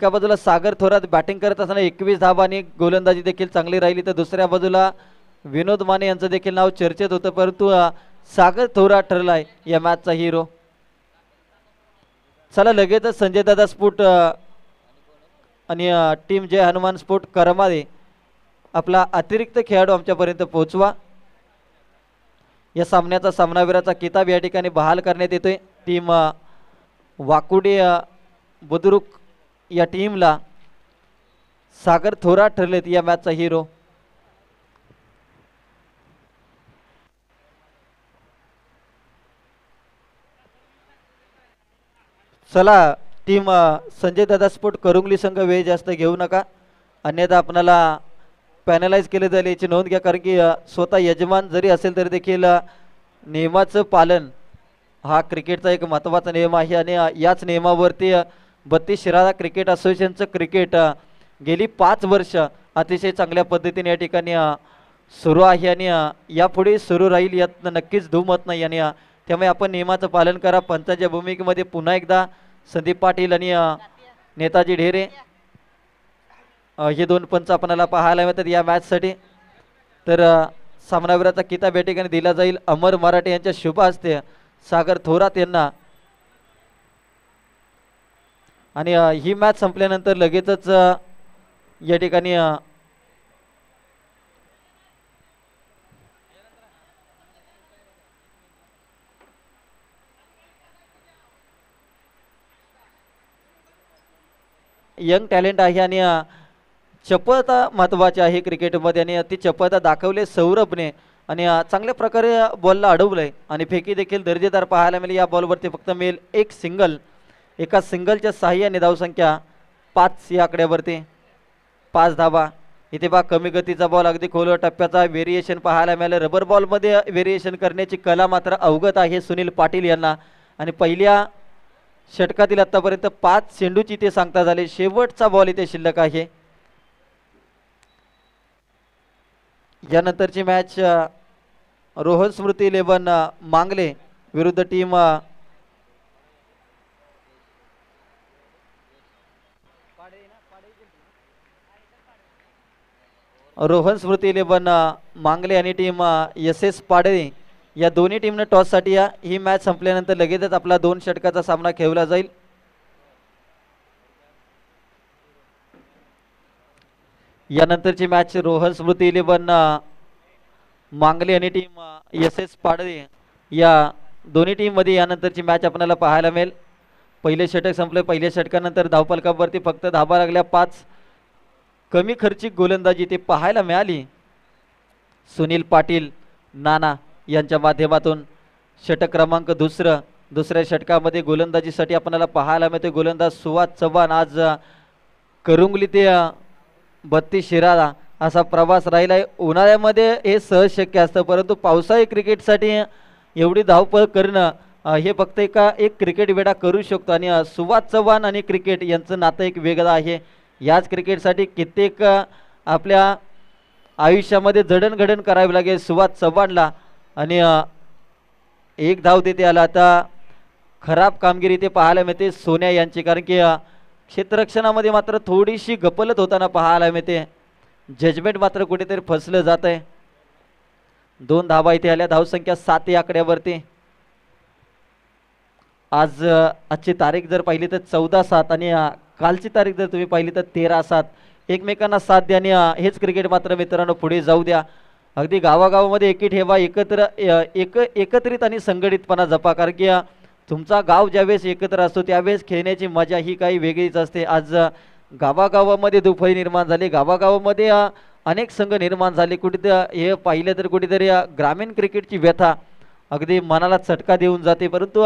एका बाजूला सागर थोरात बॅटिंग करत असताना 21 धावा आणि गोलंदाजी देखील चांगली राहिली, तर दुसऱ्या बाजूला विनोद माने यांचं देखील नाव चर्चेत होतं, परंतु सागर थोरात ठरलाय या मॅचचा हिरो. चला लगेचच संजय दादा स्पोर्ट आणि टीम जय हनुमान स्पोर्ट करमाळे आपला अतिरिक्त खेळाडू आमच्यापर्यंत पोहोचवा. या सामन्याचा सामनावीराचा किताब या ठिकाणी बहाल करण्यात येतोय. टीम वाकुडे बुद्रुक या टीमला सागर थोरात ठरलेत या मॅचचा हिरो. चला टीम संजय दादा स्पोर्ट करुंगली संघ वेळ जास्त घेऊ नका, अन्यथा आपल्याला पॅनलाइज केले जाईल याची नोंद घ्या, कारण की स्वतः यजमान जरी असेल तरी देखील नियमाचं पालन हा क्रिकेटचा एक महत्त्वाचा नियम आहे आणि याच नियमावरती 32 शिराळा क्रिकेट असोसिएशनचं क्रिकेट गेली 5 वर्ष अतिशय चांगल्या पद्धतीने या ठिकाणी सुरू आहे आणि यापुढे सुरू राहील यात नक्कीच दुमत नाही. आणि त्यामुळे आपण नियमाचं पालन करा. पंचांच्या भूमिकेमध्ये पुन्हा एकदा संदीप पाटील आणि नेताजी ढेरे हे दोन पंच आपल्याला पाहायला मिळतात या मॅचसाठी. तर सामनावीराचा किताब या ठिकाणी दिला जाईल अमर मराठे यांच्या शुभ हस्ते सागर थोरात यांना. आणि ही मॅच संपल्यानंतर लगेचच या ठिकाणी यंग टॅलेंट आहे आणि चपळता महत्वाची आहे क्रिकेटमध्ये आणि ती चपळता दाखवली सौरभने आणि चांगल्या प्रकारे बॉलला अडवलंय आणि फेकी देखील दर्जेदार पाहायला मिळाली. या बॉलवरती फक्त मेल एक सिंगल, एका सिंगलच्या साह्याने धावसंख्या 5 या आकड्यावरती 5 धावा. इथे बा कमी गतीचा बॉल अगदी खोल टप्प्याचा व्हेरिएशन पाहायला मिळालं. रबर बॉलमध्ये व्हेरिएशन करण्याची कला मात्र अवगत आहे सुनील पाटील यांना आणि पहिल्या षटकातील आतापर्यंत 5 चेंडूची ते सांगता झाले. शेवटचा बॉल इथे शिल्लक आहे. यानंतरची मॅच रोहन स्मृती 11 मांगले विरुद्ध टीम रोहन स्मृती 11 मांगले आणि टीम SS पाडळे या दोन्ही टीमने टॉससाठी या. ही मॅच संपल्यानंतर लगेचच आपला 2 षटकाचा सामना खेळला जाईल. यानंतरची मॅच रोहन स्मृती 11 मांगले आणि टीम SS पाडळे या दोन्ही टीम मध्ये यानंतरची मॅच आपल्याला पाहायला मिळेल. पहिले षटक संपले. पहिल्या षटकानंतर धावफलकावरती फक्त धाबा लागल्या 5. कमी खर्चिक गोलंदाजी ते पाहायला मिळाली सुनील पाटील नाना यांच्या माध्यमातून. षटक क्रमांक दुसऱ्या षटकामध्ये गोलंदाजीसाठी आपल्याला पाहायला मिळते गोलंदाज सुवाद चव्हाण. आज करुंगली ते 32 शिराळा असा प्रवास राहिलाय. उन्हाळ्यामध्ये हे सहज शक्य असतं, परंतु पावसाळी क्रिकेटसाठी एवढी धावपळ करणं हे फक्त एक क्रिकेट वेडा करू शकतो. आणि सुवाद चव्हाण आणि क्रिकेट यांचं नातं एक वेगळं आहे. याच क्रिकेटसाठी कित्येक आपल्या आयुष्यामध्ये जडणघडण करावी लागेल सुवाद चव्हाणला आणि एक धाव देते आला. आता खराब कामगिरी ते पाहायला मिळते सोन्या यांची, कारण की क्षेत्ररक्षणामध्ये मात्र थोडीशी गफलत होताना पाहायला मिळते. जजमेंट मात्र कुठेतरी फसलं जात आहे. 2 धावा इथे आल्या. धावसंख्या 7 या आकड्यावरती. आजची तारीख जर पाहिली तर 14/7 आणि कालची तारीख जर तुम्ही पाहिली तर 13/7. एकमेकांना साथ द्या आणि हेच क्रिकेट मात्र मित्रांनो पुढे जाऊ द्या. अगदी गावागावामध्ये एकी ठेवा, एकत्रित आणि संघटितपणा जपा, कारण की तुमचा गाव ज्यावेळेस एकत्र असतो त्यावेळेस खेळण्याची मजा ही काही वेगळीच असते. आज गावागावामध्ये दुफळी निर्माण झाली. गावागावामध्ये अनेक संघ निर्माण झाले. कुठेतरी हे पाहिलं तर कुठेतरी ग्रामीण क्रिकेटची व्यथा अगदी मनाला चटका देऊन जाते. परंतु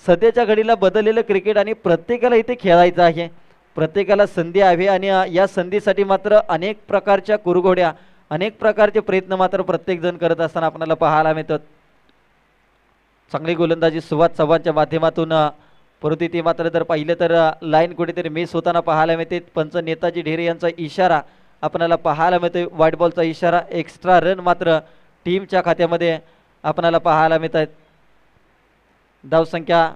सध्याच्या घडीला बदललेलं क्रिकेट आणि प्रत्येकाला इथे खेळायचं आहे. प्रत्येकाला संधी आहे आणि या संधीसाठी मात्र अनेक प्रकारच्या कुरघोड्या, अनेक प्रकारचे प्रयत्न मात्र प्रत्येक जण करत असताना आपल्याला पाहायला मिळतात. चांगली गोलंदाजी सुवाद चव्हाणच्या माध्यमातून, परंतु ती मात्र जर पाहिलं तर लाईन कुठेतरी मिस होताना पाहायला मिळते. पंच नेताजी ढेरे यांचा इशारा आपल्याला पाहायला मिळतोय. व्हाईट बॉलचा इशारा. एक्स्ट्रा रन मात्र टीमच्या खात्यामध्ये आपल्याला पाहायला मिळत आहेत. धावसंख्या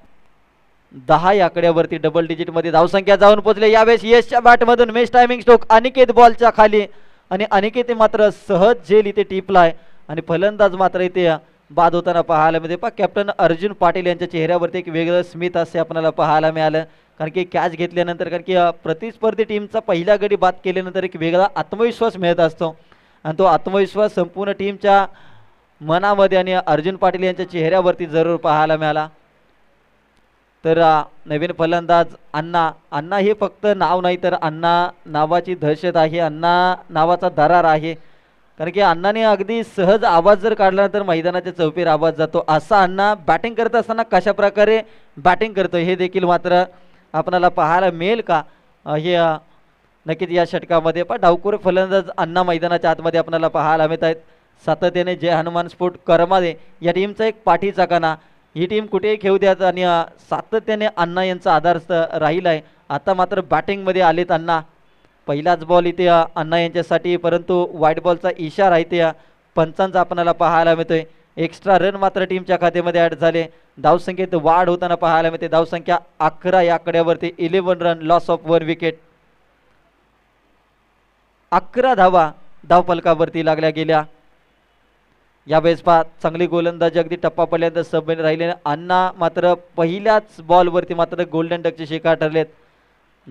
10 या आकड्यावरती डबल डिजिट मध्ये धावसंख्या जाऊन पोहोचले. यावेळेस यशच्या बॅटमधून मिस टायमिंग स्ट्रोक अनिकेत बॉलच्या खाली आणि अनिकेत मात्र सहज झेल इथे टिपलाय आणि फलंदाज मात्र इथे बाद होताना पाहायला मिळते. पहा कॅप्टन अर्जुन पाटील यांच्या चेहऱ्यावरती एक वेगळं स्मित असे आपल्याला पाहायला मिळालं, कारण की कॅच घेतल्यानंतर, कारण की प्रतिस्पर्धी टीमचा पहिल्या गडी बाद केल्यानंतर एक वेगळा आत्मविश्वास मिळत असतो आणि तो आत्मविश्वास संपूर्ण टीमच्या मनामध्ये आणि अर्जुन पाटील यांच्या चेहऱ्यावरती जरूर पाहायला मिळाला. तर नवीन फलंदाज अण्णा. अण्णा हे फक्त नाव नाही तर अण्णा नावाची दहशत आहे, अण्णा नावाचा दरार आहे, कारण की अण्णाने अगदी सहज आवाज जर काढला तर मैदानाच्या चौफेर आवाज जातो. असा अण्णा बॅटिंग करत असताना कशा प्रकारे बॅटिंग करतो हे देखील मात्र आपल्याला पाहायला मिळेल का हे नक्कीच या षटकामध्ये. पण डावखोर फलंदाज अण्णा मैदानाच्या आतमध्ये आपल्याला पाहायला मिळत आहेत. सातत्याने जय हनुमान स्पोर्ट करमादे या टीमचा एक पाठीचा कणा. ही टीम कुठेही खेळू द्यात आणि सातत्याने अण्णा यांचा आधार राहिला आहे. आता मात्र बॅटिंगमध्ये आलेत अण्णा. पहिलाच बॉल इथे अण्णा यांच्यासाठी, परंतु वाईट बॉलचा इशारा इथे पंचांचा आपल्याला पाहायला मिळतोय. एक्स्ट्रा रन मात्र टीमच्या खात्यामध्ये ॲड झाले. धावसंख्येत वाढ होताना पाहायला मिळते. धावसंख्या 11 या आकड्यावरती 11 रन, लॉस ऑफ 1 विकेट. 11 धावा धावफलकावरती लागल्या गेल्या. यावेळेस पहा चांगली गोलंदाजी अगदी टप्पा पडल्यानंतर सबमेन राहिले. अण्णा मात्र पहिल्याच बॉलवरती मात्र गोल्डन डकचे शिकार ठरलेत.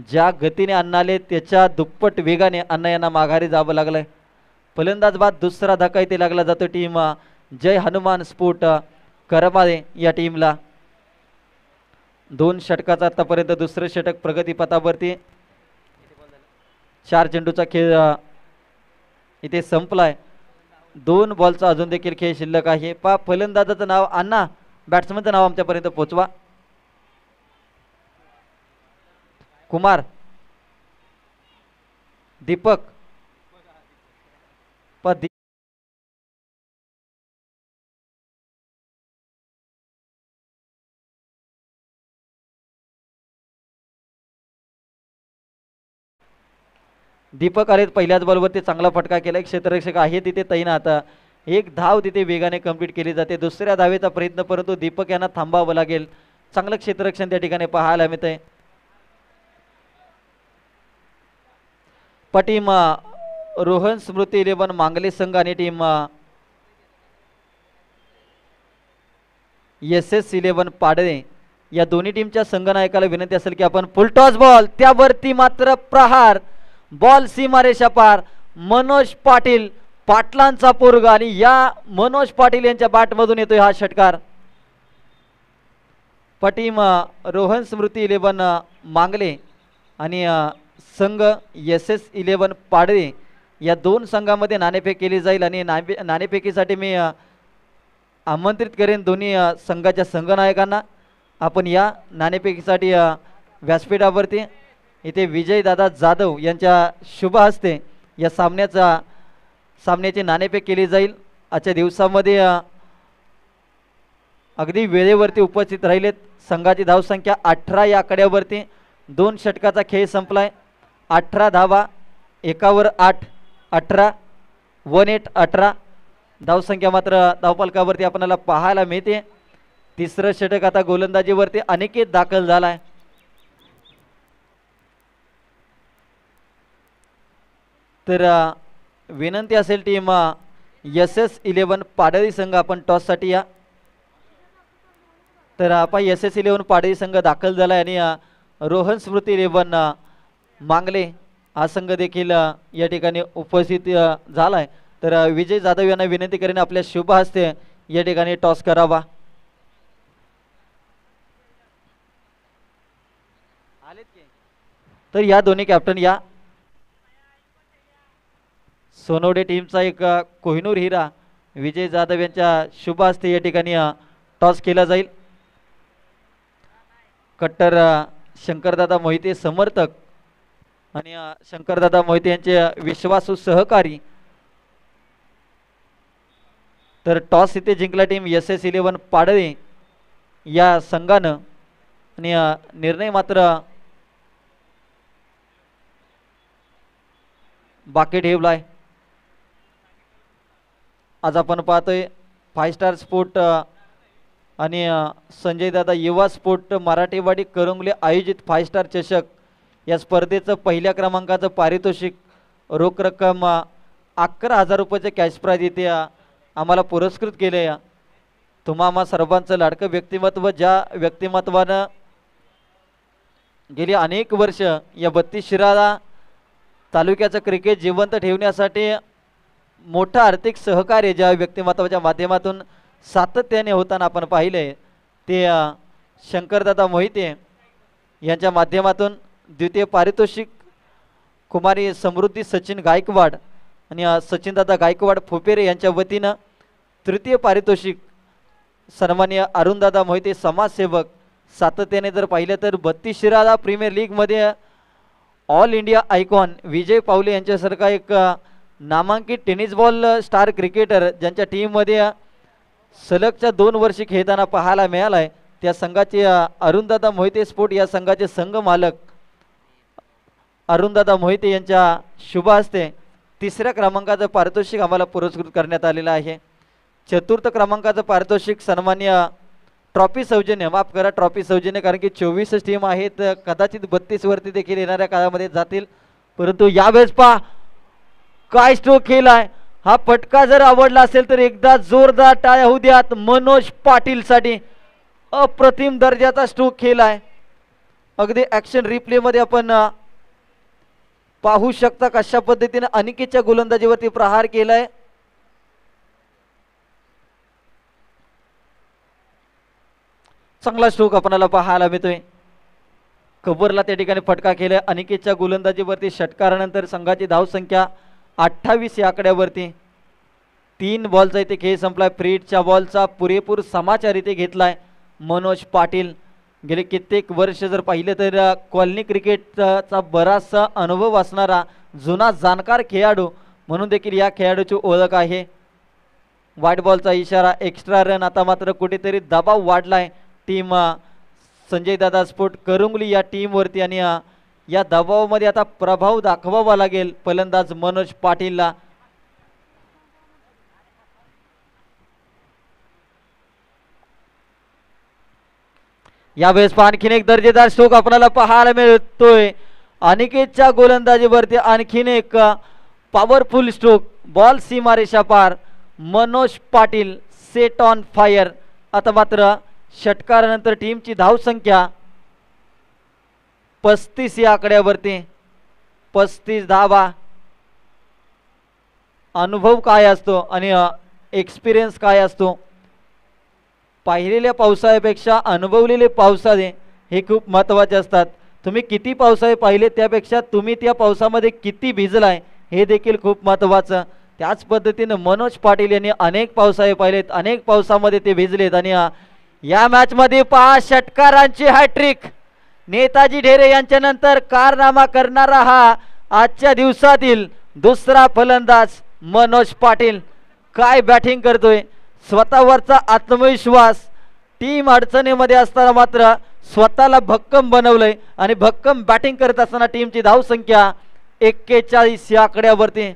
ज्या गतीने अण्णा आले त्याच्या दुप्पट वेगाने अण्णा यांना माघारी जावं लागलंय. फलंदाज बाद दुसरा धक्का इथे लागला जातो टीम जय हनुमान स्पोर्ट करमादे या टीमला. 2 षटकाचा आतापर्यंत दुसरं षटक प्रगतीपथावरती. 4 चेंडूचा खेळ इथे संपलाय. 2 बॉलचा अजून देखील खेळ शिल्लक आहे. पा फलंदाजाचं नाव अण्णा, बॅट्समनचं नाव आमच्यापर्यंत पोचवा. कुमार, दीपक, दीपक आलेत. पहिल्याच बॉलवरती चांगला फटका केला. एक क्षेत्ररक्षक आहे तिथे तैनात. एक धाव तिथे वेगाने कंप्लीट केली जाते. दुसऱ्या धावेचा प्रयत्न, परंतु दीपक यांना थांबावं लागेल. चांगलं क्षेत्ररक्षण त्या ठिकाणी पाहायला मिळतंय. टीम रोहन स्मृती 11 मांगले संघ आणि टीम SS11 पाडळे या दोन्ही टीमच्या संघनायकाला विनंती असेल की आपण फुल टॉस बॉल, त्यावरती मात्र प्रहार, बॉल सीमारेषा पार. मनोज पाटील पाटलांचा पोरगा आणि या मनोज पाटील यांच्या बॅटमधून येतोय हा षटकार. टीम रोहन स्मृती 11 मांगले आणि संघ SS11 पाडळे या 2 संघामध्ये नाणेफेक केली जाईल आणि नाणेफेकीसाठी मी आमंत्रित करेन दोन्ही संघाच्या संघनायकांना. आपण या नाणेफेकीसाठी व्यासपीठावरती इथे विजयदादा जाधव यांच्या शुभ हस्ते या सामन्याची नाणेफेक केली जाईल. आजच्या दिवसामध्ये अगदी वेळेवरती उपस्थित राहिलेत. संघाची धावसंख्या 18 या आकड्यावरती. 2 षटकाचा खेळ संपलाय. 18 धावा, 1 8, 18 18 18. धावसंख्या मात्र धावफलकावरती आपल्याला पाहायला मिळते. तिसरं षटक आता गोलंदाजीवरती अनिकेत दाखल झालाय. तर विनंती असेल टीम SS11 पाडळी संघ आपण टॉससाठी या. तर आपण SS11 पाडळी संघ दाखल झालाय आणि रोहन स्मृती 11 मांगले हा संघ देखील या ठिकाणी उपस्थित झालाय. तर विजय जाधव यांना विनंती करेन आपल्या शुभ हस्ते या ठिकाणी टॉस करावा. तर या दोन्ही कॅप्टन या. सोनवडे टीमचा एक कोहिनूर हिरा विजय जाधव यांच्या शुभ हस्ते या ठिकाणी टॉस केला जाईल. कट्टर शंकरदादा मोहिते समर्थक आणि शंकरदादा मोहिते यांचे विश्वासू सहकारी. तर टॉस इथे जिंकला टीम SS11 पाडळे या संघानं आणि निर्णय मात्र बाकी ठेवलाय. आज आपण पाहतोय 5 स्टार स्पोर्ट आणि संजय दादा युवा स्पोर्ट मराठीवाडी करंगले आयोजित 5 स्टार चषक या स्पर्धेचं पहिल्या क्रमांकाचं पारितोषिक रोख रक्कम 11,000 रुपयाचे कॅश प्राइज इथे आम्हाला पुरस्कृत केले. तुम्हा सर्वांचं लाडकं व्यक्तिमत्व, ज्या व्यक्तिमत्वानं गेली अनेक वर्ष या 32 शिराळा तालुक्याचं क्रिकेट जिवंत ठेवण्यासाठी मोठं आर्थिक सहकार्य ज्या व्यक्तिमत्वाच्या माध्यमातून सातत्याने होताना आपण पाहिले ते शंकरदादा मोहिते यांच्या माध्यमातून द्वितीय पारितोषिक कुमारी समृद्धी सचिन गायकवाड आणि सचिनदादा गायकवाड फुपेरे यांच्या वतीनं तृतीय पारितोषिक सन्माननीय अरुणदादा मोहिते समाजसेवक. सातत्याने जर पाहिलं तर 32 शिराळा प्रीमियर लीगमध्ये ऑल इंडिया आयकॉन विजय पावले यांच्यासारखा एक नामांकित टेनिस बॉल स्टार क्रिकेटर ज्यांच्या टीममध्ये सलगच्या 2 वर्षी खेळताना पाहायला मिळाला आहे, त्या संघाचे अरुणदादा मोहिते स्पोर्ट या संघाचे संघ मालक अरुणदादा मोहिते यांच्या शुभ हस्ते 3ऱ्या क्रमांकाचं पारितोषिक आम्हाला पुरस्कृत करण्यात आलेलं आहे. 4र्थ क्रमांकाचं पारितोषिक सन्माननीय ट्रॉफी सौजन्य, माफ करा ट्रॉफी सौजन्य, कारण की 24 टीम आहेत, कदाचित 32 वरती देखील येणाऱ्या काळामध्ये जातील, परंतु यावेळेस पहा काय स्ट्रोक केलाय. हा फटका जर आवडला असेल तर एकदा जोरदार टाळ्या होऊ द्यात मनोज पाटील साठी. अप्रतिम दर्जाचा स्ट्रोक केलाय. अगदी ऍक्शन रिप्ले मध्ये आपण पाहू शकता कशा पद्धतीने अनिकेतच्या गोलंदाजीवरती प्रहार केलाय. चांगला स्ट्रोक आपल्याला पाहायला मिळतोय. कबरला त्या ठिकाणी फटका केलाय. अनिकेतच्या गोलंदाजीवरती षटकारानंतर संघाची धावसंख्या 28 या आकड्यावरती. 3 बॉलचा इथे खेळ संपलाय. फ्रीडच्या बॉलचा पुरेपूर समाचार इथे घेतलाय मनोज पाटील. गेले कित्येक वर्ष जर पाहिलं तर कॉलनी क्रिकेटचा बराचसा अनुभव असणारा जुना जाणकार खेळाडू म्हणून देखील या खेळाडूची ओळख आहे. व्हाईट बॉलचा इशारा, एक्स्ट्रा रन. आता मात्र कुठेतरी दबाव वाढलाय टीम संजय दादा स्पोर्ट करंगली या टीमवरती आणि या दबावामध्ये आता प्रभाव दाखवावा लागेल फलंदाज मनोज पाटीलला. यावेळेस आणखीन एक दर्जेदार स्ट्रोक आपल्याला पाहायला मिळतोय. अनिकेतच्या गोलंदाजीवरती आणखीन एक पॉवरफुल स्ट्रोक. बॉल सीमारेषा पार. Manoj Patil set on fire. आता मात्र षटकारानंतर टीमची धावसंख्या 35 या आकड्यावरती. 35 धावा. अनुभव काय असतो आणि एक्सपिरियन्स काय असतो, पाहिलेल्या पावसाळ्यापेक्षा अनुभवलेले पावसाळे हे खूप महत्त्वाचे असतात. तुम्ही किती पावसाळे पाहिले त्यापेक्षा तुम्ही त्या पावसामध्ये किती भिजलाय हे देखील खूप महत्त्वाचं. त्याच पद्धतीने मनोज पाटील यांनी अनेक पावसाळे पाहिलेत, अनेक पावसामध्ये ते भिजलेत आणि या मॅच मध्ये 5 षटकारांची हॅट्रिक. नेताजी ढेरे यांच्या नंतर कारनामा करणारा हा आजच्या दिवसातील दुसरा फलंदाज मनोज पाटील. काय बॅटिंग करतोय. स्वतःवरचा आत्मविश्वास. टीम अडचणीमध्ये असताना मात्र स्वतःला भक्कम बनवलंय आणि भक्कम बॅटिंग करत असताना टीमची धावसंख्या 41 या आकड्यावरती.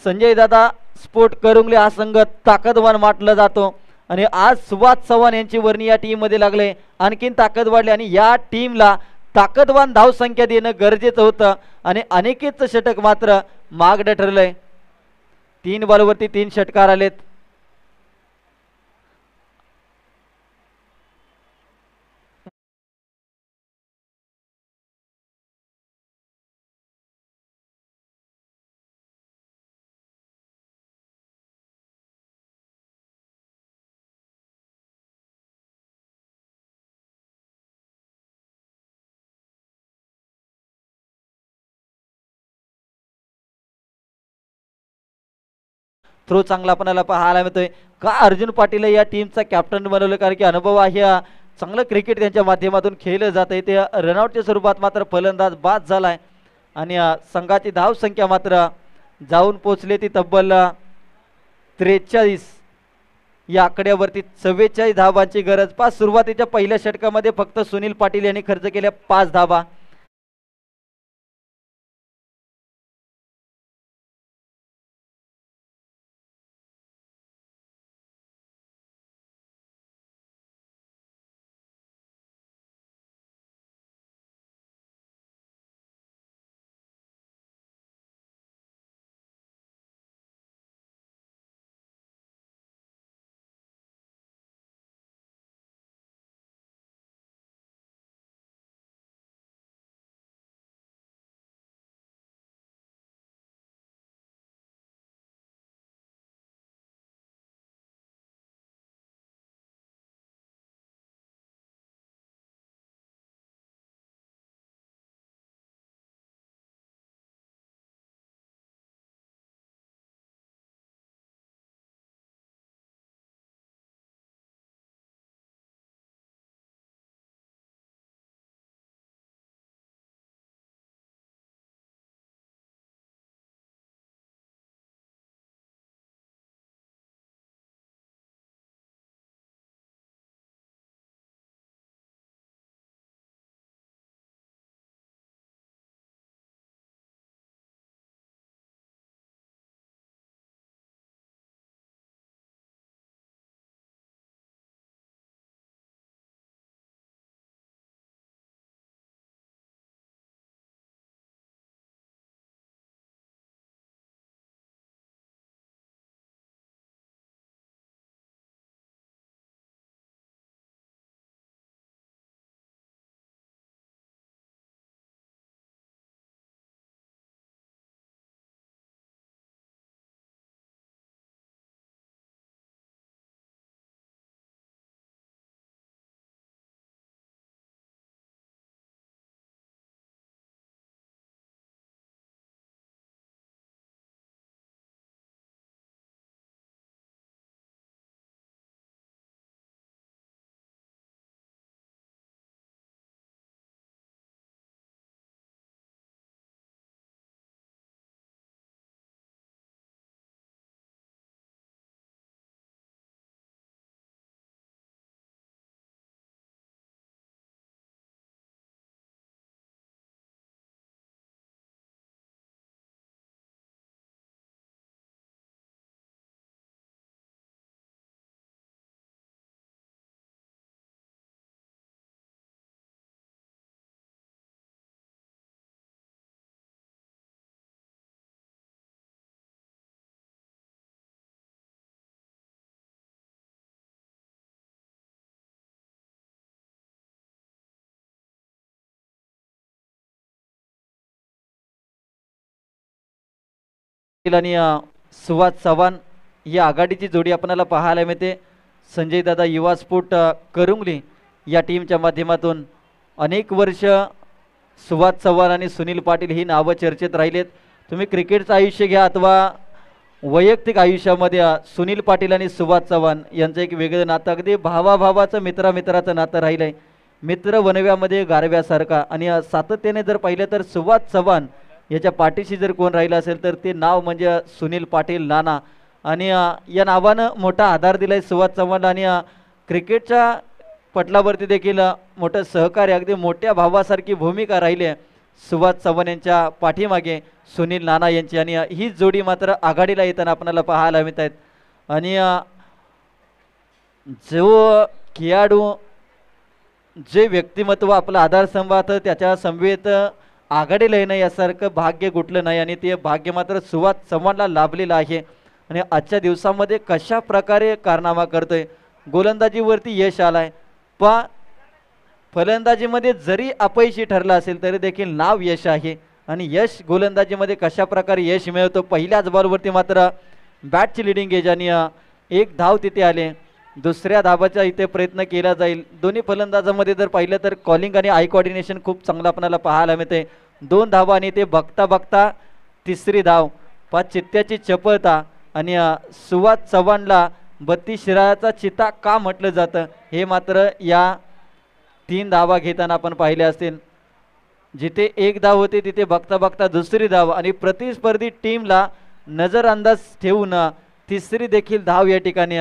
संजय दादा स्पोर्ट करंगली हा संघ ताकदवान मानला जातो आणि आज सुभाष चव्हाण यांची वर्णी या टीम मध्ये लागले, आणखीन ताकद वाढली आणि या टीमला ताकदवान धावसंख्या देणं गरजेचं होतं आणि अनिकेतचं षटक मात्र मागडं ठरलंय. 3 बॉलवरती 3 षटकार आलेत. थ्रो चांगला आपल्याला पाहायला मिळतोय. का अर्जुन पाटील या टीमचा कॅप्टन बनवलं, कारण की अनुभव आहे. चांगलं क्रिकेट त्यांच्या माध्यमातून खेळलं जात आहे. ते रनआउटच्या स्वरूपात मात्र फलंदाज बाद झालाय आणि संघाची धावसंख्या मात्र जाऊन पोचले ती तब्बल 43 या आकड्यावरती. 44 धावांची गरज. 5 सुरुवातीच्या पहिल्या षटकामध्ये फक्त सुनील पाटील यांनी खर्च केल्या 5 धावा. आणि सुहास चव्हाण ही आघाडीची जोडी आपल्याला पाहायला मिळते. संजय दादा युवा स्पोर्ट करुंगली या टीमच्या माध्यमातून अनेक वर्ष सुहास चव्हाण आणि सुनील पाटील ही नावं चर्चेत राहिलेत. तुम्ही क्रिकेटचं आयुष्य घ्या अथवा वैयक्तिक आयुष्यामध्ये सुनील पाटील आणि सुहास चव्हाण यांचं एक वेगळं नातं, अगदी भावाभावाचं मित्रामित्राचं नातं राहिलं आहे. मित्र वनव्यामध्ये गारव्यासारखा. आणि सातत्याने जर पाहिलं तर सुहास चव्हाण याच्या पाठीशी जर कोण राहिलं असेल तर ते नाव म्हणजे सुनील पाटील नाना. आणि या नावानं मोठा आधार दिला आहे सुहास चव्हाण. आणि क्रिकेटच्या पटलावरती देखील मोठं सहकार्य, अगदी मोठ्या भावासारखी भूमिका राहिली आहे सुहास चव्हाण यांच्या पाठीमागे सुनील नाना यांची. आणि ही जोडी मात्र आघाडीला येताना आपल्याला पाहायला मिळत आहेत. आणि जो खेळाडू जे व्यक्तिमत्व आपलं आधारस्तंभात त्याच्या समवेत आघाडीला येणं यासारखं भाग्य कुठलं नाही. आणि ते भाग्य मात्र सुहास चव्हाणला लाभलेलं आहे. आणि आजच्या दिवसामध्ये कशा प्रकारे कारनामा करतोय. गोलंदाजीवरती यश आलाय, पण फलंदाजीमध्ये जरी अपयशी ठरला असेल तरी देखील नाव यश आहे. आणि यश गोलंदाजीमध्ये कशा प्रकारे यश मिळवतो. पहिल्याच बॉलवरती मात्र बॅटची लिडिंग एज आणि एक धाव तिथे आले. दुसऱ्या धावाचा इथे प्रयत्न केला जाईल. दोन्ही फलंदाजामध्ये जर पाहिलं तर कॉलिंग आणि आय कोऑर्डिनेशन खूप चांगलं आपल्याला पाहायला मिळते. 2 धावा आणि ते बघता बघता तिसरी धाव. 5 चित्त्याची चपळता. आणि सुहास चव्हाणला 32 शिराळाचा चिता का म्हटलं जातं हे मात्र या 3 धावा घेताना आपण पाहिले असतील. जिथे 1 धाव होते तिथे बघता बघता दुसरी धाव. आणि प्रतिस्पर्धी टीमला नजरअंदाज ठेवून तिसरी देखील धाव या ठिकाणी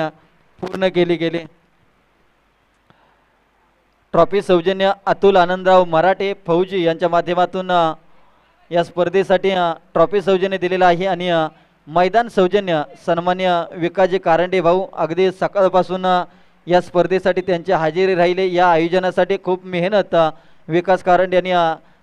पूर्ण केली गेली. ट्रॉफी सौजन्य अतुल आनंदराव मराठे फौजी यांच्या माध्यमातून या स्पर्धेसाठी ट्रॉफी सौजन्य दिलेलं आहे. आणि मैदान सौजन्य सन्मान्य विकाजी कारंडे भाऊ अगदी सकाळपासून या स्पर्धेसाठी त्यांची हजेरी राहिले. या आयोजनासाठी खूप मेहनत विकास कारंडे आणि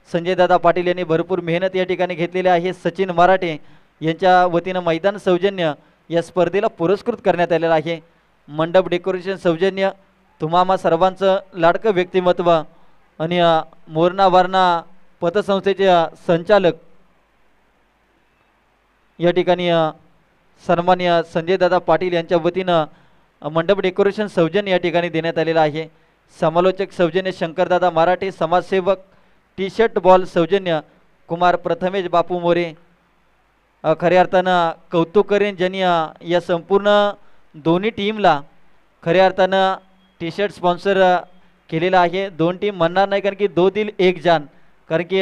संजय दादा पाटील यांनी भरपूर मेहनत या ठिकाणी घेतलेली आहे. सचिन मराठे यांच्या वतीनं मैदान सौजन्य या स्पर्धेला पुरस्कृत करण्यात आलेलं आहे. मंडप डेकोरेशन सौजन्य तुम्हा सर्वांचं लाडकं व्यक्तिमत्व आणि मोरणा वारणा पतसंस्थेचे संचालक या ठिकाणी सन्मान्य संजय दादा पाटील यांच्या वतीनं मंडप डेकोरेशन सौजन्य या ठिकाणी देण्यात आलेलं आहे. समालोचक सौजन्य शंकरदादा मराठे. समाजसेवक टी शर्ट बॉल सौजन्य कुमार प्रथमेश बापू मोरे. खऱ्या अर्थानं कौतुक करेन ज्यांनी या संपूर्ण दोन्ही टीमला खऱ्या अर्थानं टी शर्ट स्पॉन्सर केलेला आहे. 2 टीम म्हणणार नाही कारण की 2 दिल 1 जान. कारण की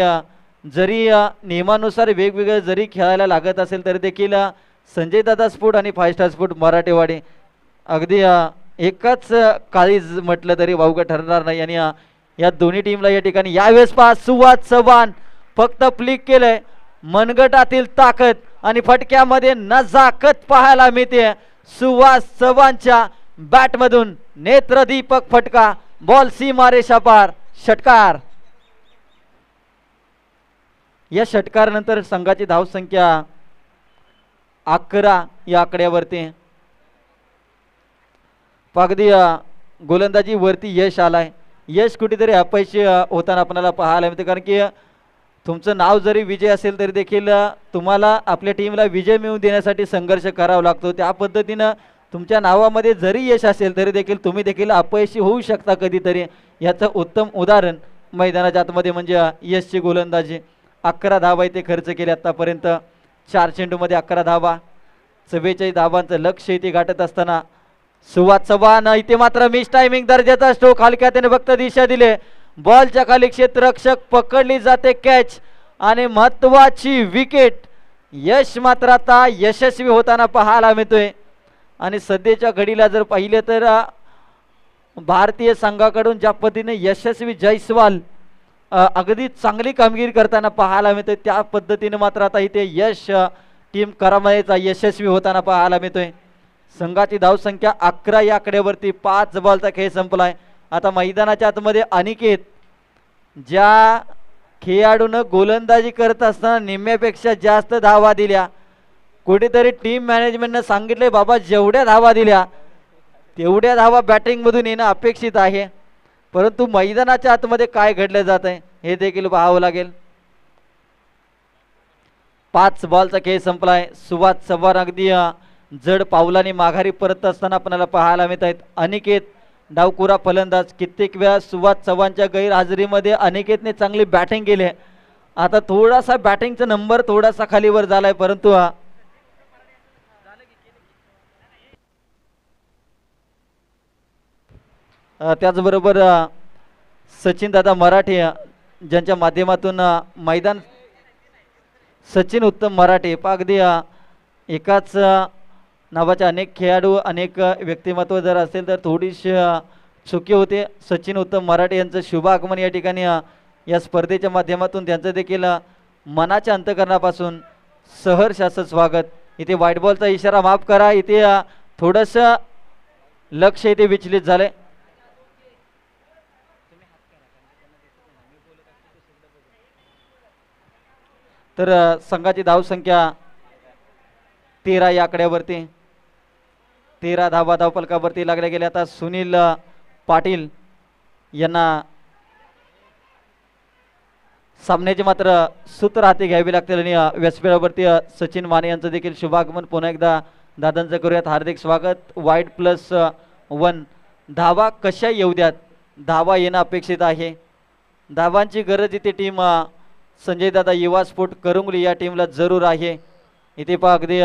जरी नियमानुसार वेगवेगळं जरी खेळायला लागत असेल तरी देखील संजय दादा स्पोर्ट आणि 5 स्टार स्पोर्ट मराठेवाडी अगदी एकाच काळीज म्हटलं तरी वावगं ठरणार नाही. आणि या दोन्ही टीमला या ठिकाणी यावेळेस पहा सुहास चव्हाण फक्त फ्लिक केलंय. मनगटातील ताकद आणि फटक्यामध्ये नजाकत पाहायला मिळते. सुहास चव्हाणच्या बॅटमधून नेत्रदीपक फटका. बॉल सीमारेषा पार. षटकार. या षटकारानंतर संघाची धावसंख्या 11 या आकड्यावरती. अगदी गोलंदाजी वरती यश आलाय. यश कुठेतरी अपयशी होताना आपल्याला पाहायला मिळते. कारण की तुमचं नाव जरी विजय असेल तरी देखील तुम्हाला आपल्या टीमला विजय मिळवून देण्यासाठी संघर्ष करावा लागतो. त्या पद्धतीनं तुमच्या नावामध्ये जरी यश असेल तरी देखील तुम्ही देखील अपयशी होऊ शकता कधीतरी. याचं उत्तम उदाहरण मैदानाच्या आतमध्ये म्हणजे यशची गोलंदाजी. 11 धावा इथे खर्च केले आतापर्यंत. 4 चेंडूमध्ये 11 धावा. 44 धावांचं लक्ष इथे गाठत असताना सुहास चव्हाण इथे मात्र मिस टायमिंग दर्जाचा स्ट्रोक. हलक्या त्याने फक्त दिशा दिले. बॉलच्या खाली क्षेत्ररक्षक पकडली जाते कॅच आणि महत्वाची विकेट. यश मात्र आता यशस्वी होताना पाहायला मिळतोय. आणि सध्याच्या घडीला जर पाहिले तर भारतीय संघाकडून ज्या पद्धतीने यशस्वी जयस्वाल अगदी चांगली कामगिरी करताना पाहायला मिळते त्या पद्धतीने मात्र आता इथे यश टीम करामयेचा यशस्वी होताना पाहायला मिळतोय. संघाची धावसंख्या 11 या आकड्यावरती. 5 बॉलचा खेळ संपलाय. आता मैदानाच्या आतमध्ये अनिकेत ज्या खेळाडूनं गोलंदाजी करत असताना निम्म्यापेक्षा जास्त धावा दिल्या. कुठेतरी टीम मॅनेजमेंटनं सांगितले बाबा जेवढ्या धावा दिल्या तेवढ्या धावा बॅटिंगमधून येणं अपेक्षित आहे. परंतु मैदानाच्या आतमध्ये काय घडलं जात आहे हे देखील पाहावं लागेल. 5 बॉलचा खेळ संपलाय. सुवात चव्हाण अगदी जड पावलाने माघारी परत असताना आपल्याला पाहायला मिळत आहेत. अनिकेत डावकुरा फलंदाज. कित्येक वेळा सुवात चव्हाणच्या गैरहजेरीमध्ये अनिकेतने चांगली बॅटिंग केली. आता थोडासा बॅटिंगचा नंबर थोडासा खालीवर झालाय, परंतु त्याचबरोबर सचिन दादा मराठे ज्यांच्या माध्यमातून मैदान सचिन उत्तम मराठे अगदी एकाच नावाचे अनेक खेळाडू अनेक व्यक्तिमत्व जर असेल तर थोडीशी चुकी होते. सचिन उत्तम मराठे यांचं शुभ आगमन या ठिकाणी या स्पर्धेच्या माध्यमातून त्यांचं देखील मनाच्या अंतकरणापासून सहर्ष असं स्वागत. इथे व्हाईट बॉलचा इशारा माफ करा, इथे थोडंसं लक्ष इथे विचलित झालंय. तर संघाची धावसंख्या 13 या आकड्यावरती. 13 धावा धावफलकावरती लागल्या गेल्या. आता सुनील पाटील यांना सामन्याचे मात्र सूत्र हाती घ्यावी लागतील आणि व्यासपीठावरती सचिन माने यांचं देखील शुभागमन पुन्हा एकदा दादांचं करूयात. हार्दिक स्वागत. वाईड +1 धावा कशा येऊ द्यात, धावा येणं अपेक्षित आहे. धावांची गरज इथे टीम संजय दादा युवा स्पोर्ट करंगली या टीमला जरूर आहे. इथे पहा अगदी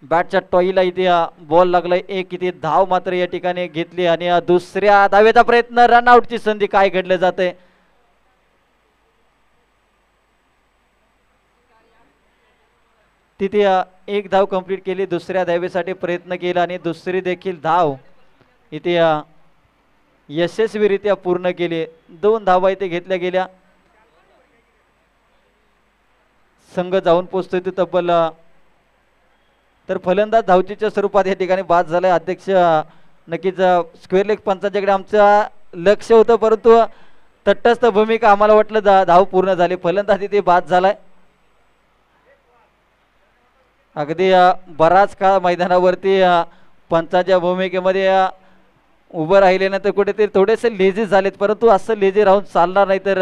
बॅटच्या टॉईला इथे बॉल लागलाय. एक इथे धाव मात्र या ठिकाणी घेतली आणि दुसऱ्या धावेचा प्रयत्न, रनआउटची संधी. काय घडलं जातंय, तिथे एक धाव कंप्लीट केली, दुसऱ्या धावेसाठी प्रयत्न केला आणि दुसरी देखील धाव इथे यशस्वीरित्या पूर्ण केली. 2 धावा इथे घेतल्या गेल्या. संघ जाऊन पोहोचतोय ते तब्बल. तर फलंदाज धावचीच्या स्वरूपात या ठिकाणी बाद झालाय. अध्यक्ष नक्कीच स्क्वेअर लेग पंचांच्याकडे आमचं लक्ष होतं, परंतु तटस्थ भूमिका आम्हाला वाटलं धाव पूर्ण झाली. फलंदाज इथे बाद झालाय. अगदी बराच काळ मैदानावरती पंचाच्या भूमिकेमध्ये उभं राहिल्यानंतर कुठेतरी थोडेसे लेझी झालेत, परंतु असं लेझी राहून चालणार नाही. तर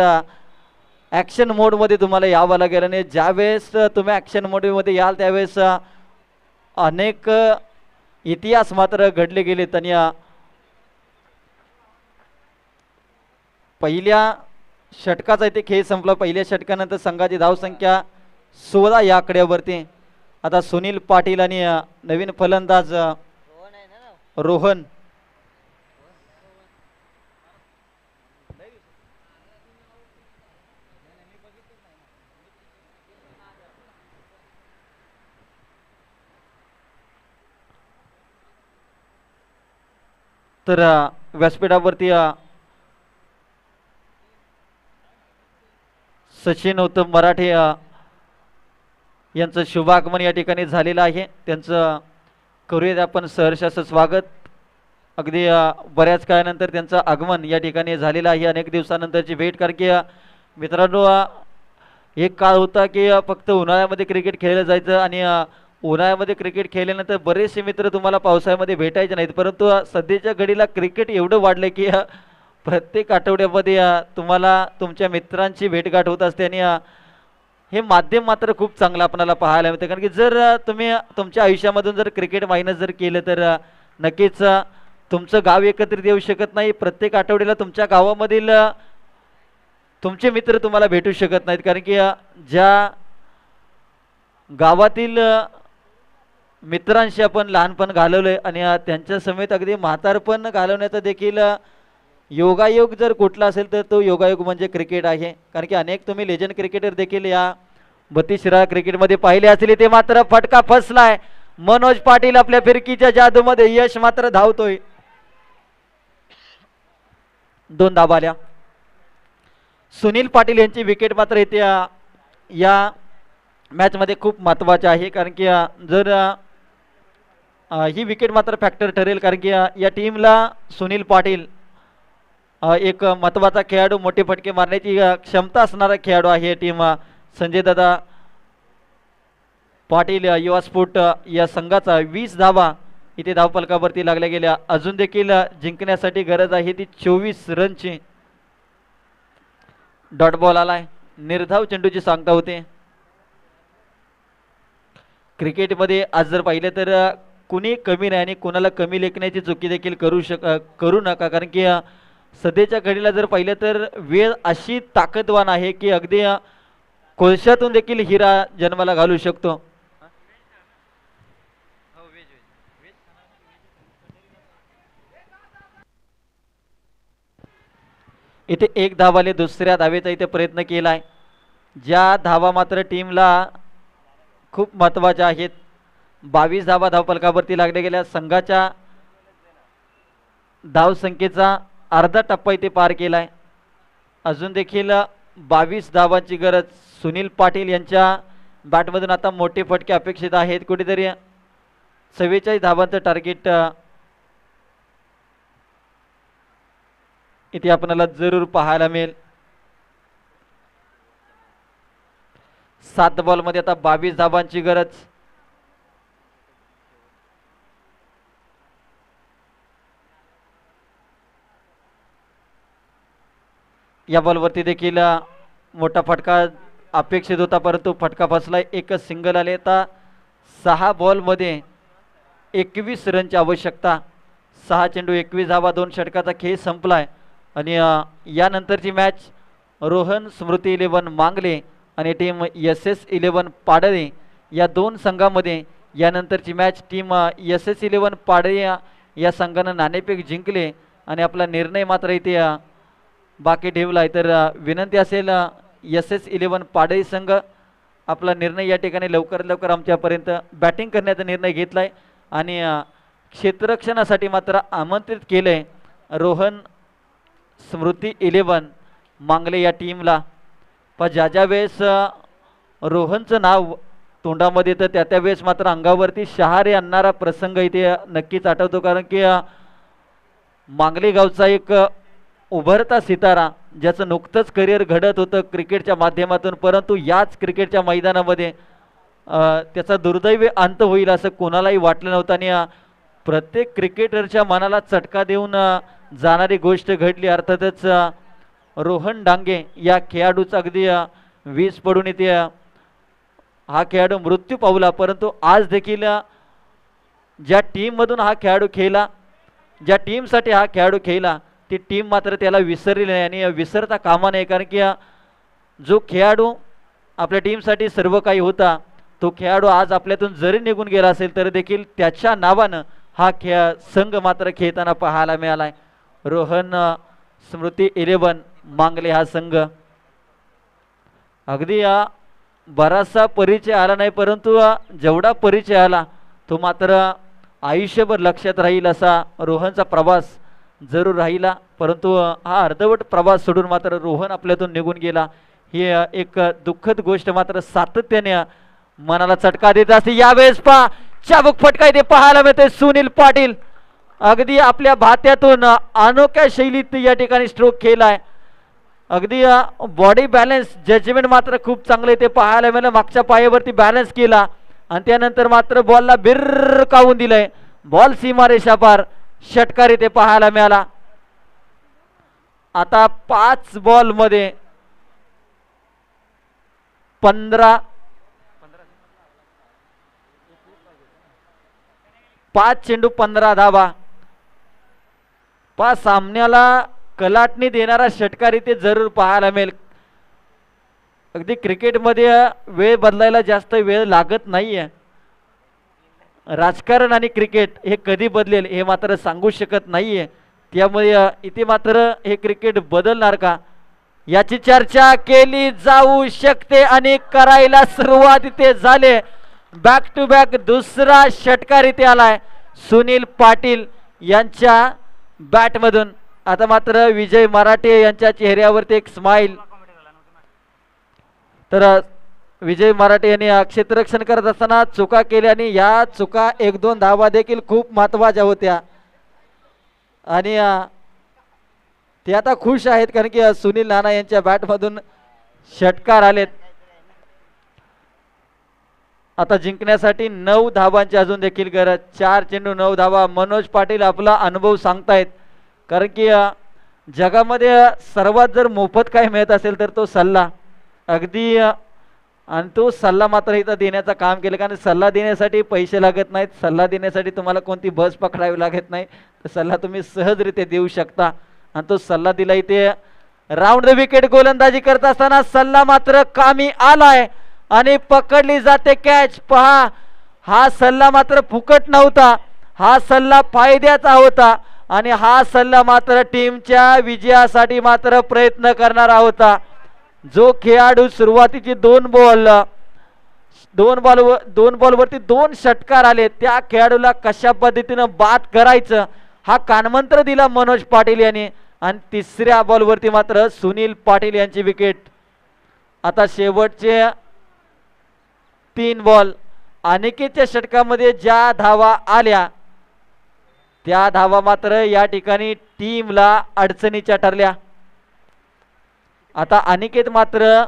ॲक्शन मोडमध्ये तुम्हाला यावं लागेल आणि ज्यावेळेस तुम्ही ॲक्शन मोडमध्ये याल त्यावेळेस अनेक इतिहास मात्र घडले गेलेत. आणि पहिल्या षटकाचा इथे खेळ संपला. पहिल्या षटकानंतर संघाची धावसंख्या 16 या आकड्यावरती. आता सुनील पाटील आणि नवीन फलंदाज रोहन तर व्यासपीठावरती सचिन उत्तम मराठे यांचं शुभागमन या ठिकाणी झालेलं आहे. त्यांचं करूयात आपण सहर्ष असं स्वागत. अगदी बऱ्याच काळानंतर त्यांचं आगमन या ठिकाणी झालेलं आहे. अनेक दिवसानंतरची भेट. कारण की मित्रांनो, एक काळ होता की फक्त उन्हाळ्यामध्ये क्रिकेट खेळलं जायचं आणि उन्हाळ्यामध्ये क्रिकेट खेळल्यानंतर बरेचसे मित्र तुम्हाला पावसाळ्यामध्ये भेटायचे नाहीत, परंतु सध्याच्या घडीला क्रिकेट एवढं वाढलं की प्रत्येक आठवड्यामध्ये तुम्हाला तुमच्या मित्रांची भेटगाठ होत असते. आणि हे माध्यम मात्र खूप चांगलं आपल्याला पाहायला मिळतं. कारण की जर तुम्ही तुमच्या आयुष्यामधून जर क्रिकेट मायनस जर केलं तर नक्कीच तुमचं गाव एकत्रित येऊ शकत नाही. प्रत्येक आठवड्याला तुमच्या गावामधील तुमचे मित्र तुम्हाला भेटू शकत नाहीत. कारण की ज्या गावातील मित्रांशी आपण लहानपण घालवलंय आणि त्यांच्या समेत अगदी म्हातारपण घालवण्याचा देखील योगायोग जर कुठला असेल तर तो योगायोग म्हणजे क्रिकेट आहे. कारण की अनेक तुम्ही लेजंड क्रिकेटर देखील या 32 शिराळा क्रिकेटमध्ये पाहिले असतील. ते मात्र फटका फसलाय. मनोज पाटील आपल्या फिरकीच्या जादूमध्ये यश मात्र धावतोय. 2 धावा आल्या. सुनील पाटील यांची विकेट मात्र इथे या मॅच मध्ये खूप महत्त्वाचे आहे. कारण की जर ही विकेट मात्र फॅक्टर ठरेल. कारण की या टीमला सुनील पाटील एक महत्त्वाचा खेळाडू, मोठे फटके मारण्याची क्षमता असणारा खेळाडू आहे. टीम संजय दादा पाटील युवा स्पोर्ट या संघाचा 20 धावा इथे धावफलकावरती लागल्या गेल्या. अजून देखील जिंकण्यासाठी गरज आहे ती 24 रनची. डॉट बॉल आलाय. निर्धाव चेंडूची सांगता होते. क्रिकेटमध्ये आज जर पाहिलं तर कुणी कमी नाही आणि कोणाला कमी लेखण्याची चुकी देखील करू नका, कारण की सध्याच्या घडीला जर पाहिलं तर वेळ अशी ताकदवान आहे की अगदी कोळशातून देखील हिरा जन्माला घालू शकतो. इथे एक धावाले दुसऱ्या धावेचा इथे प्रयत्न केला आहे, ज्या धावा मात्र टीमला खूप महत्त्वाच्या आहेत. 22 धावा धावफलकावरती लागल्या गेल्या. संघाच्या धावसंख्येचा अर्धा टप्पा इथे पार केलाय. अजून देखील 22 धावांची गरज. सुनील पाटील यांच्या बॅटमधून आता मोठे फटके अपेक्षित आहेत. कुठेतरी 44 धावांचं टार्गेट इथे आपल्याला जरूर पाहायला मिळेल. 7 बॉलमध्ये आता 22 धावांची गरज. या बॉलवरती देखील मोठा फटका अपेक्षित होता, परंतु फटका फसलाय. एकच सिंगल आले. आता 6 बॉलमध्ये 21 रनची आवश्यकता. 6 चेंडू 21 धावा 2 षटकाचा खेळ संपलाय. आणि यानंतरची मॅच रोहन स्मृती 11 मांगले आणि टीम SS11 पाडळे या दोन संघामध्ये. यानंतरची मॅच टीम SS11 पाडळे या संघानं नाणेफेक जिंकले आणि आपला निर्णय मात्र इथे बाकी ठेवला आहे. तर विनंती असेल SS11 पाडळी संघ आपला निर्णय या ठिकाणी लवकरात लवकर आमच्यापर्यंत बॅटिंग करण्याचा निर्णय घेतला आहे आणि क्षेत्ररक्षणासाठी मात्र आमंत्रित केलं आहे रोहन स्मृती 11 मांगले या टीमला. पण ज्या वेळेस रोहनचं नाव तोंडामध्ये येतं त्या वेळेस मात्र अंगावरती शहारे आणणारा प्रसंग इथे नक्कीच आठवतो, कारण की मांगले गावचा एक उभरता सितारा ज्याचं नुकतंच करिअर घडत होतं क्रिकेटच्या माध्यमातून, परंतु याच क्रिकेटच्या मैदानामध्ये त्याचा दुर्दैवी अंत होईल असं कोणालाही वाटलं नव्हतं. आणि प्रत्येक क्रिकेटरच्या मनाला चटका देऊन जाणारी गोष्ट घडली. अर्थातच रोहन डांगे या खेळाडूचा अगदी 20 पडून इथे हा खेळाडू मृत्यू पावला, परंतु आज देखील ज्या टीममधून हा खेळाडू खेळला, ज्या टीमसाठी हा खेळाडू खेळला, ती टीम मात्र त्याला विसरली नाही आणि विसरता कामा नये, कारण की जो खेळाडू आपल्या टीमसाठी सर्व काही होता तो खेळाडू आज आपल्यातून जरी निघून गेला असेल तर देखील त्याच्या नावानं हा संघ मात्र खेळताना पाहायला मिळालाय. रोहन स्मृती 11 मांगले हा संघ अगदी बराचसा परिचय आला नाही, परंतु जेवढा परिचय आला तो मात्र आयुष्यभर लक्षात राहील असा रोहनचा प्रवास जरूर राहिला. परंतु हा अर्धवट प्रवास सोडून मात्र रोहन आपल्यातून निघून गेला ही एक दुःखद गोष्ट मात्र सातत्याने मनाला चटका देत असते. यावेळेस चाबूक फटका इथे पाहायला मिळते. सुनील पाटील अगदी आपल्या भात्यातून अनोख्या शैलीत या ठिकाणी स्ट्रोक केलाय. अगदी बॉडी बॅलन्स जजमेंट मात्र खूप चांगले ते पाहायला मिळालं. मागच्या पायावरती बॅलन्स केला आणि त्यानंतर मात्र बॉलला बिरकावून दिलंय. बॉल सीमारेषा पार षटकार इथे पाहायला मिळाला. आता 5 बॉल मध्ये 5 चेंडू 15 धावा. सामन्याला कलाटणी देणारा षटकार इथे जरूर पाहायला मिळेल. अगदी क्रिकेटमध्ये वेळ बदलायला जास्त वेळ लागत नाहीये. राजकारण आणि क्रिकेट हे कधी बदलेल हे मात्र सांगू शकत नाहीये. त्यामुळे इथे मात्र हे क्रिकेट बदलणार का याची चर्चा केली जाऊ शकते आणि करायला सुरुवात इथे झाले. बॅक टू बॅक दुसरा षटकार इथे आलाय सुनील पाटील यांच्या बॅटमधून. आता मात्र विजय मराठे यांच्या चेहऱ्यावरती एक स्माइल. तर विजय मराठे यांनी क्षेत्ररक्षण करत असताना चुका केल्या आणि या चुका 1-2 धावा देखील खूप महत्त्वाच्या होत्या आणि ते आता खुश आहेत कारण की सुनील नाना यांच्या बॅटमधून षटकार आलेत. आता जिंकण्यासाठी 9 धावांची अजून देखील गरज. 4 चेंडू 9 धावा. मनोज पाटील आपला अनुभव सांगतायत, कारण की जगामध्ये सर्वात जर मोफत काय मिळत असेल तर तो सल्ला. अगदी आणि तो सल्ला मात्र इथं देण्याचं काम केलं, कारण सल्ला देण्यासाठी पैसे लागत नाहीत, सल्ला देण्यासाठी तुम्हाला कोणती बस पकडावी लागत नाही, तर सल्ला तुम्ही सहजरित्या देऊ शकता. आणि तो सल्ला दिला इथे राऊंड द विकेट गोलंदाजी करत असताना सल्ला मात्र कामी आलाय आणि पकडली जाते कॅच. पहा, हा सल्ला मात्र फुकट नव्हता, हा सल्ला फायद्याचा होता आणि हा सल्ला मात्र टीमच्या विजयासाठी मात्र प्रयत्न करणारा होता. जो खेळाडू सुरुवातीची दोन बॉलवरती 2 षटकार आले, त्या खेळाडूला कशा पद्धतीनं बाद करायचं हा कानमंत्र दिला मनोज पाटील यांनी. आणि तिसऱ्या बॉलवरती मात्र सुनील पाटील यांची विकेट. आता शेवटचे 3 बॉल, अनिकेतच्या षटकामध्ये ज्या धावा आल्या त्या धावा मात्र या ठिकाणी टीमला अडचणीच्या ठरल्या. आता अनिकेत मात्र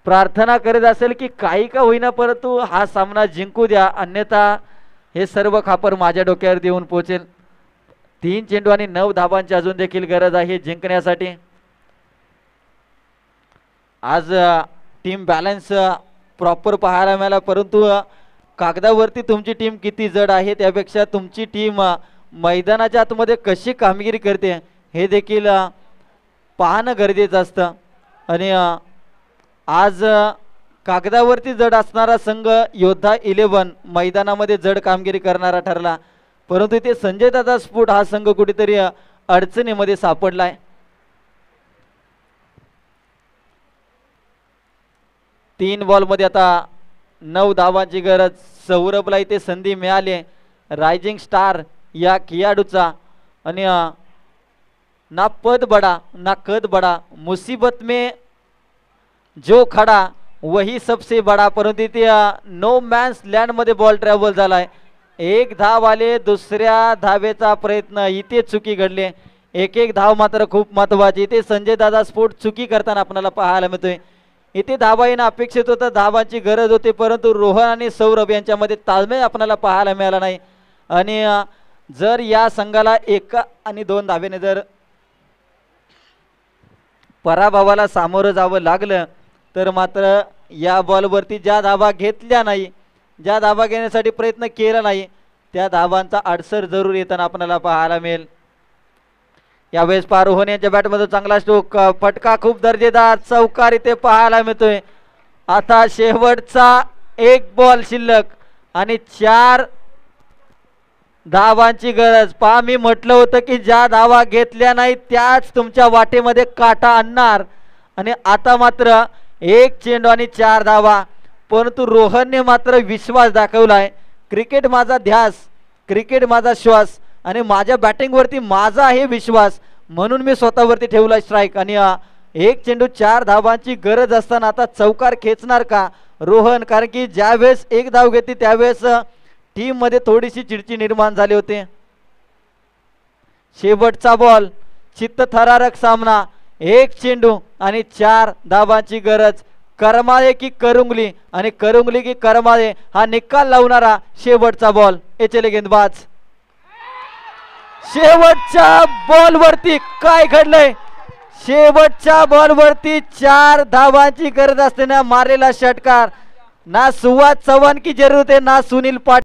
प्रार्थना करत असेल की काही का होईना परंतु हा सामना जिंकू द्या, अन्यथा हे सर्व खापर माझ्या डोक्यावर देऊन पोहोचेल. 3 चेंडू आणि 9 धाबांची अजून देखील गरज आहे जिंकण्यासाठी. आज टीम बॅलन्स प्रॉपर पाहायला मिळाला, परंतु कागदावरती तुमची टीम किती जड आहे त्यापेक्षा तुमची टीम मैदानाच्या आतमध्ये कशी कामगिरी करते हे देखील पाहणं गरजेचं असतं. आणि आज कागदावरती जड असणारा संघ योद्धा 11 मैदानामध्ये जड कामगिरी करणारा ठरला, परंतु इथे संजय दादा स्फोट हा संघ कुठेतरी अडचणीमध्ये सापडलाय. 3 बॉलमध्ये आता 9 धावांची गरज. सौरभला इथे संधी मिळाली, रायझिंग स्टार या खेळाडूचा. आणि ना पद बडा ना कद बडा, मुसीबत में जो खडा वही सबसे बडा, परंतु इथे नो मॅन्स लँड मध्ये बॉल ट्रॅव्हल झालाय. 1 धाव आले, दुसऱ्या धावेचा प्रयत्न, इथे चुकी घडली. 1 धाव मात्र खूप महत्वाची. इथे संजय दादा स्फोट चुकी करताना आपल्याला पाहायला मिळतोय. इथे धावा येणं अपेक्षित होतं, धावांची गरज होती, परंतु रोहन आणि सौरभ यांच्यामध्ये ताळमेळ आपल्याला पाहायला मिळाला नाही. आणि जर या संघाला 1 आणि 2 धावेने जर पराभवाला सामोरं जावं लागलं तर मात्र या बॉलवरती ज्या धावा घेतल्या नाही, ज्या धावा घेण्यासाठी प्रयत्न केला नाही, त्या धावांचा अडसर जरूर येताना आपल्याला पाहायला मिळेल. यावेळेस रोहन यांच्या बॅटमध्ये चांगला स्ट्रोक, फटका खूप दर्जेदार, चौकार इथे पाहायला मिळतोय. आता शेवटचा 1 बॉल शिल्लक आणि 4 धावांची गरज. पहा, मी म्हटलं होतं की ज्या धावा घेतल्या नाही त्याच तुमच्या वाटेमध्ये काटा आणणार, आणि आता मात्र 1 चेंडू आणि 4 धावा. परंतु रोहनने मात्र विश्वास दाखवलाय. क्रिकेट माझा ध्यास, क्रिकेट माझा श्वास आणि माझ्या बॅटिंगवरती माझा आहे विश्वास, म्हणून मी स्वतःवरती ठेवला स्ट्राईक. आणि 1 चेंडू 4 धावांची गरज असताना आता चौकार खेचणार का रोहन? कारण की ज्यावेळेस 1 धाव घेतली त्यावेळेस टीम मध्ये थोडीशी चिडचिड निर्माण झाली होते. शेवटचा बॉल, चित्तथरारक सामना, 1 चेंडू आणि 4 धावांची गरज. करमाळे की करुंगली आणि करुंगली की करमाळे हा निकाल लावणारा शेवटचा बॉल. चले गेंदबाज. शेवटच्या बॉलवरती काय घडलंय? शेवटच्या बॉलवरती 4 धावांची गरज असताना मारलेला षटकार. ना सुवाद चव्हाण की जरूरत है, ना सुनील पाटील